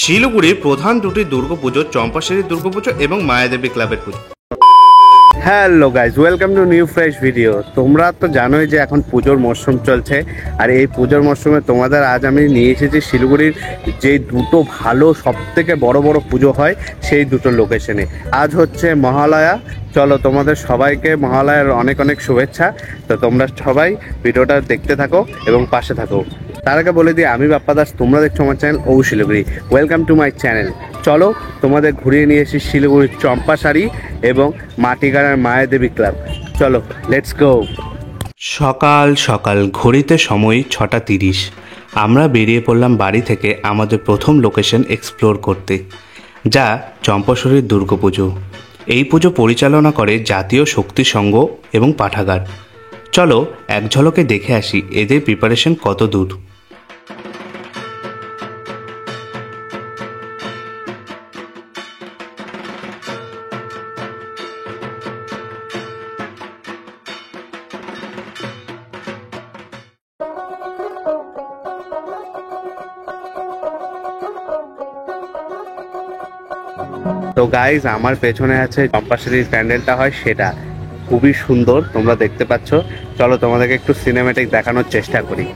শিলিগুড়ির প্রধান দুটি দুর্গাপুজো চম্পাশাড়ির দুর্গাপুজো এবং মায়াদেবী ক্লাবের পুজো। Hello guys, welcome to new fresh video. তোমরা তো জানোই যে এখন পুজোর মরশুম চলছে, আর এই পুজোর মরশুমে তোমাদের আজ আমি নিয়ে এসেছি শিলিগুড়ির যে দুটো ভালো সবথেকে বড় বড় পুজো হয় সেই দুটো লোকেশনে। আজ হচ্ছে মহালয়া। চলো, তোমাদের সবাইকে মহালয়ার অনেক অনেক শুভেচ্ছা। তো তোমরা সবাই ভিডিওটা দেখতে থাকো এবং পাশে থাকো। তার আগে বলে দিই, আমি বাপ্পা দাস, তোমরা দেখছো আমার চ্যানেল ও Siliguri. Welcome to my channel. চলো তোমাদের ঘুরিয়ে নিয়ে এসেছি শিলিগুড়ির চম্পাশাড়ি এবং মাটিগাড়ার মায়াদেবী ক্লাব। চলো, লেটস গো। সকাল সকাল ঘড়িতে সময় 6:30। আমরা বেরিয়ে পড়লাম বাড়ি থেকে আমাদের প্রথম লোকেশন এক্সপ্লোর করতে, যা চম্পাশাড়ির দুর্গাপুজো। এই পুজো পরিচালনা করে জাতীয় শক্তি সংঘ এবং পাঠাগার। চলো এক ঝলকে দেখে আসি এদের প্রিপারেশন কত দূর। তো গাইজ, আমার পেছনে আছে চম্পাশাড়ির প্যান্ডেলটা হয়, সেটা খুবই সুন্দর, তোমরা দেখতে পাচ্ছ। চলো তোমাদেরকে একটু সিনেমেটিক দেখানোর চেষ্টা করি।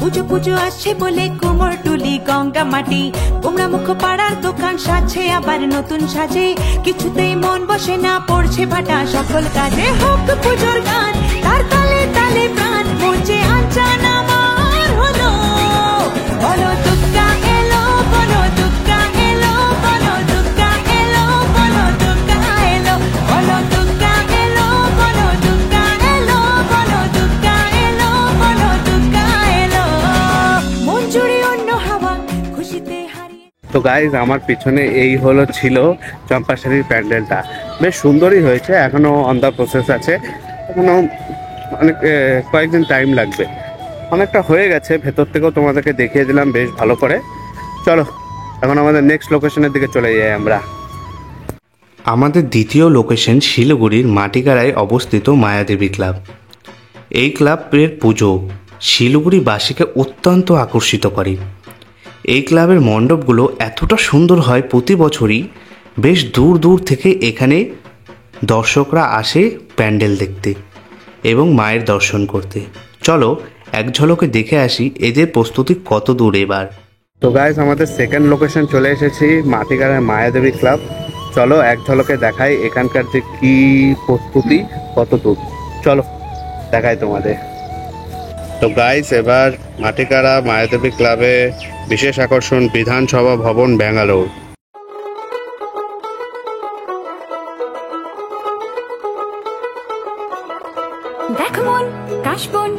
পুজো পুজো আসছে বলে কুমোরটুলি গঙ্গা মাটি কুমড়া মুখ পাড়ার দোকান সাজছে আবার নতুন সাজে, কিছুতেই মন বসে না, পড়ছে ভাটা সকল কাজে। হোক পুজোর গান, তার তালে তালে প্রাণ পৌঁছে আঞ্চান আমার হলো। বলো দুর্গা এলো, বলো দুর্গা এলো, বলো দুর্গা এলো, বলো দুর্গা এলো, বলো দুর্গা এলো, বলো দুর্গা এলো, বলো দুর্গা এলো, বলো দুর্গা এলো। মন জুড়ে অন্য হাওয়া খুশিতে হারিয়ে। তো গাইজ, আমার পিছনে এই হলো ছিল চম্পাশাড়ির প্যান্ডেলটা। বেশ সুন্দরই হয়েছে, এখনো অন দ্য প্রসেস আছে, এখনো অনেক কয়েকদিন টাইম লাগবে। অনেকটা হয়ে গেছে, ভেতর থেকেও তোমাদেরকে দেখিয়ে দিলাম বেশ ভালো করে। চলো এখন আমাদের নেক্সট লোকেশনের দিকে চলে যাই আমরা। আমাদের দ্বিতীয় লোকেশন শিলিগুড়ির মাটিগাড়ায় অবস্থিত মায়াদেবী ক্লাব। এই ক্লাবের পুজো শিলিগুড়িবাসীকে অত্যন্ত আকর্ষিত করে। এই ক্লাবের মণ্ডপগুলো এতটা সুন্দর হয়, প্রতি বছরই বেশ দূর দূর থেকে এখানে দর্শকরা আসে প্যান্ডেল দেখতে এবং মায়ের দর্শন করতে। চলো এক ঝলকে দেখে আসি এদের প্রস্তুতি কত দূর এবার। তো গাইজ, আমাদের সেকেন্ড লোকেশন চলে এসেছি, মাটিগাড়ার মায়াদেবী ক্লাব। চলো এক ঝলকে দেখাই এখানকার যে কি প্রস্তুতি কত দূর। চলো দেখাই তোমাদের। তো গাইজ, এবার মাটিগাড়া মায়াদেবী ক্লাবে বিশেষ আকর্ষণ বিধানসভা ভবন ব্যাঙ্গালোর। দেখ মন কাশবন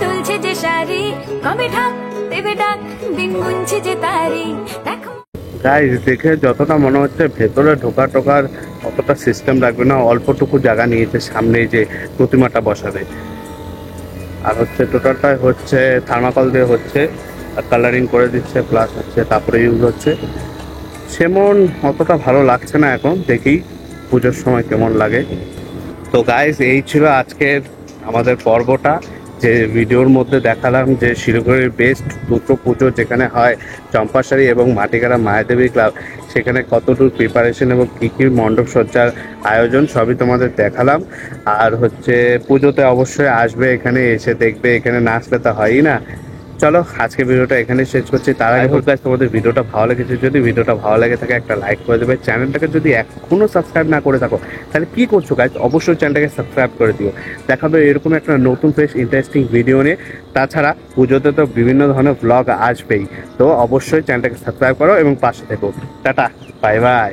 দুলছে যে শাড়ি, কবে ঢাক দেবে ডাক, দিন গুনছে যে তারি। দেখ গাইজ, দেখে যতটা মনে হচ্ছে ভেতরে ঢোকার অতটা সিস্টেম রাখবে না, অল্পটুকু জায়গা নিয়েছে সামনেই যে প্রতিমাটা বসাবে। আর হচ্ছে টোটালটাই হচ্ছে থার্মাকল দিয়ে হচ্ছে, আর কালারিং করে দিচ্ছে, প্লাস হচ্ছে তারপরে ইউজ হচ্ছে। সেমন অতটা ভালো লাগছে না, এখন দেখি পুজোর সময় কেমন লাগে। তো গাইজ, এই ছিল আজকের আমাদের পর্বটা, যে ভিডিওর মধ্যে দেখালাম যে শিলিগুড়ির বেস্ট দুটো পুজো যেখানে হয় চম্পাশাড়ি এবং মাটিগাড়া মায়াদেবী ক্লাব, সেখানে কতটুকু প্রিপারেশন এবং কী কী মণ্ডপ সজ্জার আয়োজন সবই তোমাদের দেখালাম। আর হচ্ছে পুজোতে অবশ্যই আসবে, এখানে এসে দেখবে, এখানে না আসলে তো হয়ই না। চলো আজকে ভিডিওটা এখানে শেষ করছি। তার আগে গাইজ, তোমাদের ভিডিওটা ভালো লেগেছে, যদি ভিডিওটা ভালো লাগে থাকে একটা লাইক করে দেবে। চ্যানেলটাকে যদি এখনও সাবস্ক্রাইব না করে থাকো তাহলে কি করছো গাইজ, অবশ্যই চ্যানেলটাকে সাবস্ক্রাইব করে দিও। দেখাবে এরকম একটা নতুন ফ্রেশ ইন্টারেস্টিং ভিডিও নিয়ে। তাছাড়া পুজোতে তো বিভিন্ন ধরনের ব্লগ আসবেই, তো অবশ্যই চ্যানেলটাকে সাবস্ক্রাইব করো এবং পাশে থেকো। Tata, bye bye.